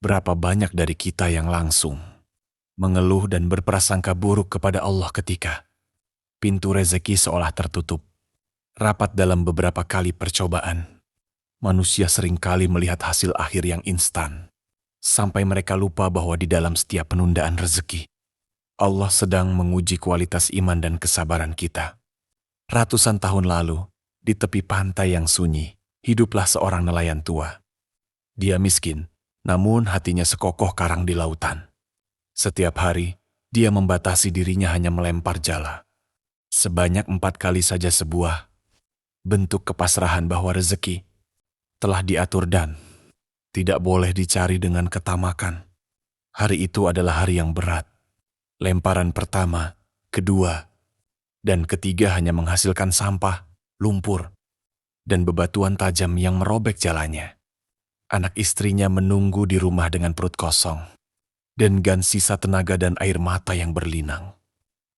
Berapa banyak dari kita yang langsung mengeluh dan berprasangka buruk kepada Allah ketika pintu rezeki seolah tertutup. Rapat dalam beberapa kali percobaan, manusia seringkali melihat hasil akhir yang instan, sampai mereka lupa bahwa di dalam setiap penundaan rezeki, Allah sedang menguji kualitas iman dan kesabaran kita. Ratusan tahun lalu, di tepi pantai yang sunyi, hiduplah seorang nelayan tua. Dia miskin, namun hatinya sekokoh karang di lautan. Setiap hari, dia membatasi dirinya hanya melempar jala. Sebanyak 4 kali saja sebuah bentuk kepasrahan bahwa rezeki telah diatur dan tidak boleh dicari dengan ketamakan. Hari itu adalah hari yang berat. Lemparan pertama, kedua, dan ketiga hanya menghasilkan sampah, lumpur, dan bebatuan tajam yang merobek jalannya. Anak istrinya menunggu di rumah dengan perut kosong, dengan sisa tenaga dan air mata yang berlinang.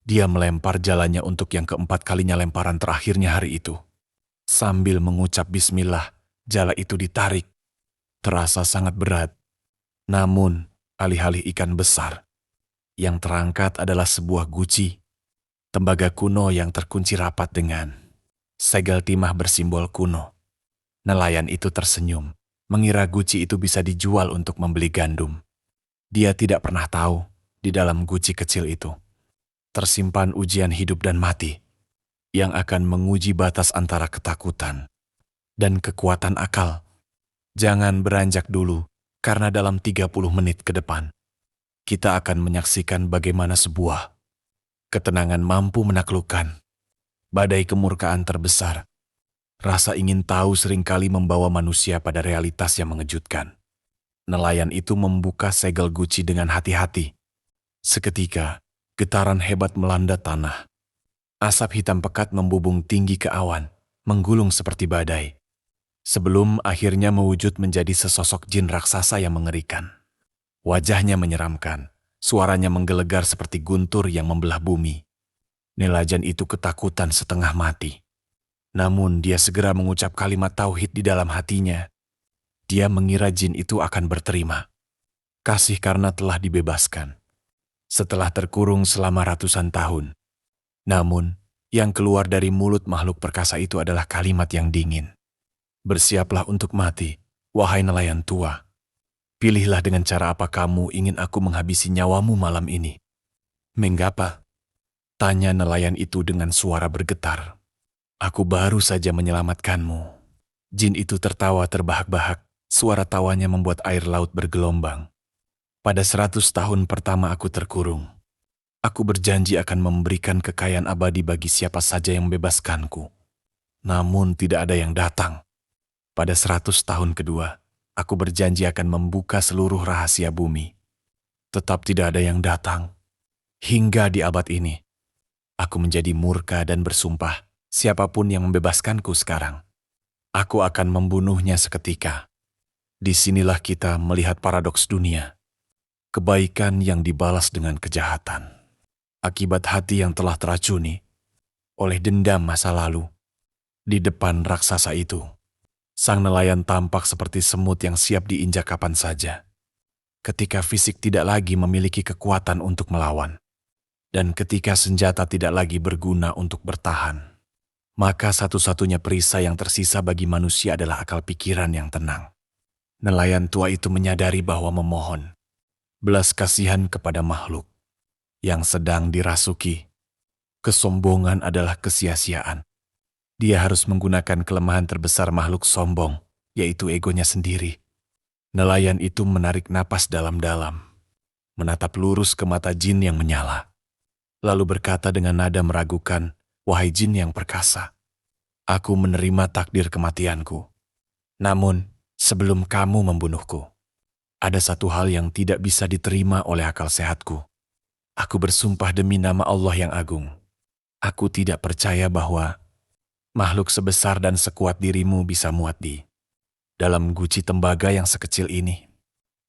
Dia melempar jalannya untuk yang keempat kalinya lemparan terakhirnya hari itu. Sambil mengucap bismillah, jala itu ditarik. Terasa sangat berat. Namun, alih-alih ikan besar, yang terangkat adalah sebuah guci, tembaga kuno yang terkunci rapat dengan segel timah bersimbol kuno. Nelayan itu tersenyum, mengira guci itu bisa dijual untuk membeli gandum. Dia tidak pernah tahu, di dalam guci kecil itu tersimpan ujian hidup dan mati yang akan menguji batas antara ketakutan dan kekuatan akal. Jangan beranjak dulu, karena dalam 30 menit ke depan, kita akan menyaksikan bagaimana sebuah ketenangan mampu menaklukkan badai kemurkaan terbesar. Rasa ingin tahu seringkali membawa manusia pada realitas yang mengejutkan. Nelayan itu membuka segel guci dengan hati-hati. Seketika, getaran hebat melanda tanah. Asap hitam pekat membubung tinggi ke awan, menggulung seperti badai. Sebelum akhirnya mewujud menjadi sesosok jin raksasa yang mengerikan. Wajahnya menyeramkan, suaranya menggelegar seperti guntur yang membelah bumi. Nelayan itu ketakutan setengah mati. Namun dia segera mengucap kalimat tauhid di dalam hatinya. Dia mengira jin itu akan berterima kasih karena telah dibebaskan setelah terkurung selama ratusan tahun. Namun, yang keluar dari mulut makhluk perkasa itu adalah kalimat yang dingin. Bersiaplah untuk mati, wahai nelayan tua. Pilihlah dengan cara apa kamu ingin aku menghabisi nyawamu malam ini. Mengapa? Tanya nelayan itu dengan suara bergetar. Aku baru saja menyelamatkanmu. Jin itu tertawa terbahak-bahak, suara tawanya membuat air laut bergelombang. Pada 100 tahun pertama aku terkurung, aku berjanji akan memberikan kekayaan abadi bagi siapa saja yang membebaskanku. Namun tidak ada yang datang. Pada 100 tahun kedua, aku berjanji akan membuka seluruh rahasia bumi. Tetap tidak ada yang datang. Hingga di abad ini, aku menjadi murka dan bersumpah, siapapun yang membebaskanku sekarang, aku akan membunuhnya seketika. Disinilah kita melihat paradoks dunia. Kebaikan yang dibalas dengan kejahatan. Akibat hati yang telah teracuni oleh dendam masa lalu. Di depan raksasa itu, sang nelayan tampak seperti semut yang siap diinjak kapan saja. Ketika fisik tidak lagi memiliki kekuatan untuk melawan, dan ketika senjata tidak lagi berguna untuk bertahan, maka satu-satunya perisai yang tersisa bagi manusia adalah akal pikiran yang tenang. Nelayan tua itu menyadari bahwa memohon belas kasihan kepada makhluk yang sedang dirasuki kesombongan adalah kesia-siaan. Dia harus menggunakan kelemahan terbesar makhluk sombong, yaitu egonya sendiri. Nelayan itu menarik napas dalam-dalam, menatap lurus ke mata jin yang menyala, lalu berkata dengan nada meragukan, "Wahai jin yang perkasa, aku menerima takdir kematianku. Namun, sebelum kamu membunuhku, ada satu hal yang tidak bisa diterima oleh akal sehatku. Aku bersumpah demi nama Allah yang agung. Aku tidak percaya bahwa makhluk sebesar dan sekuat dirimu bisa muat di dalam guci tembaga yang sekecil ini.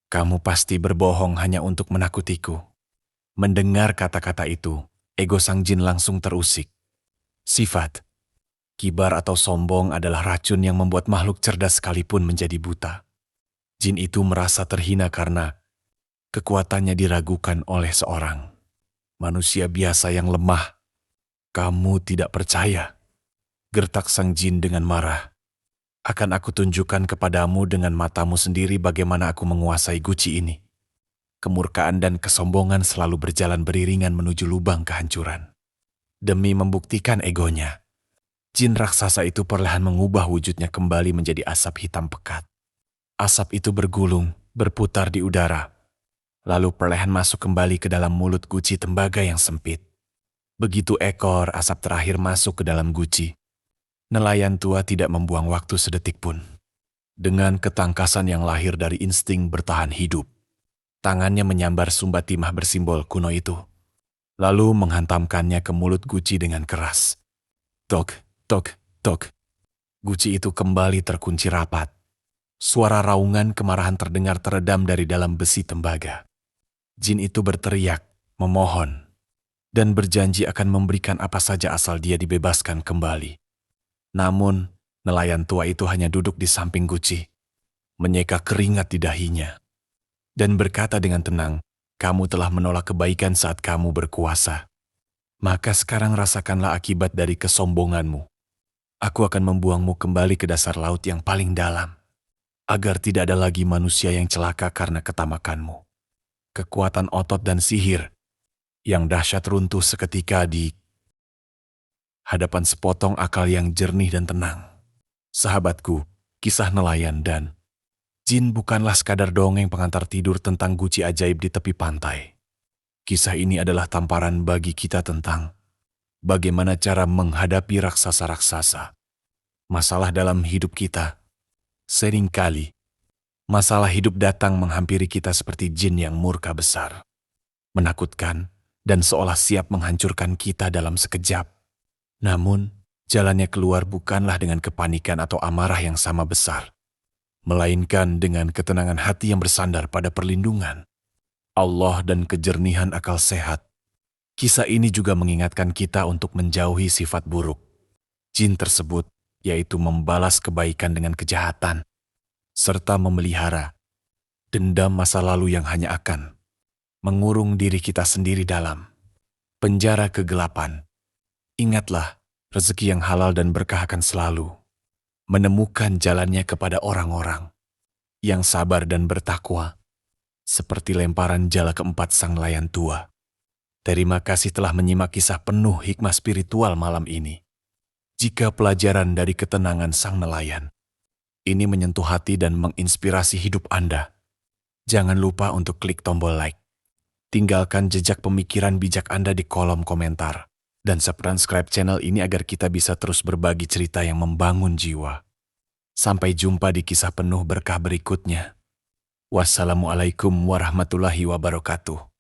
Kamu pasti berbohong hanya untuk menakutiku." Mendengar kata-kata itu, ego sang jin langsung terusik. Sifat kibar atau sombong adalah racun yang membuat makhluk cerdas sekalipun menjadi buta. Jin itu merasa terhina karena kekuatannya diragukan oleh seorang manusia biasa yang lemah. Kamu tidak percaya? Gertak sang jin dengan marah. Akan aku tunjukkan kepadamu dengan matamu sendiri bagaimana aku menguasai guci ini. Kemurkaan dan kesombongan selalu berjalan beriringan menuju lubang kehancuran. Demi membuktikan egonya, jin raksasa itu perlahan mengubah wujudnya kembali menjadi asap hitam pekat. Asap itu bergulung, berputar di udara, lalu perlahan masuk kembali ke dalam mulut guci tembaga yang sempit. Begitu ekor asap terakhir masuk ke dalam guci, nelayan tua tidak membuang waktu sedetik pun. Dengan ketangkasan yang lahir dari insting bertahan hidup, tangannya menyambar sumbat timah bersimbol kuno itu, lalu menghantamkannya ke mulut guci dengan keras. Tok, tok, tok. Guci itu kembali terkunci rapat. Suara raungan kemarahan terdengar teredam dari dalam besi tembaga. Jin itu berteriak, memohon, dan berjanji akan memberikan apa saja asal dia dibebaskan kembali. Namun, nelayan tua itu hanya duduk di samping guci, menyeka keringat di dahinya, dan berkata dengan tenang, kamu telah menolak kebaikan saat kamu berkuasa. Maka sekarang rasakanlah akibat dari kesombonganmu. Aku akan membuangmu kembali ke dasar laut yang paling dalam, agar tidak ada lagi manusia yang celaka karena ketamakanmu. Kekuatan otot dan sihir yang dahsyat runtuh seketika di hadapan sepotong akal yang jernih dan tenang. Sahabatku, kisah nelayan dan jin bukanlah sekadar dongeng pengantar tidur tentang guci ajaib di tepi pantai. Kisah ini adalah tamparan bagi kita tentang bagaimana cara menghadapi raksasa-raksasa. Masalah dalam hidup kita. Seringkali, masalah hidup datang menghampiri kita seperti jin yang murka besar, menakutkan, dan seolah siap menghancurkan kita dalam sekejap. Namun, jalannya keluar bukanlah dengan kepanikan atau amarah yang sama besar, melainkan dengan ketenangan hati yang bersandar pada perlindungan Allah dan kejernihan akal sehat. Kisah ini juga mengingatkan kita untuk menjauhi sifat buruk jin tersebut, yaitu membalas kebaikan dengan kejahatan, serta memelihara dendam masa lalu yang hanya akan mengurung diri kita sendiri dalam penjara kegelapan. Ingatlah, rezeki yang halal dan berkah akan selalu menemukan jalannya kepada orang-orang yang sabar dan bertakwa, seperti lemparan jala keempat sang nelayan tua. Terima kasih telah menyimak kisah penuh hikmah spiritual malam ini. Jika pelajaran dari ketenangan sang nelayan ini menyentuh hati dan menginspirasi hidup Anda, jangan lupa untuk klik tombol like. Tinggalkan jejak pemikiran bijak Anda di kolom komentar, dan subscribe channel ini agar kita bisa terus berbagi cerita yang membangun jiwa. Sampai jumpa di kisah penuh berkah berikutnya. Wassalamualaikum warahmatullahi wabarakatuh.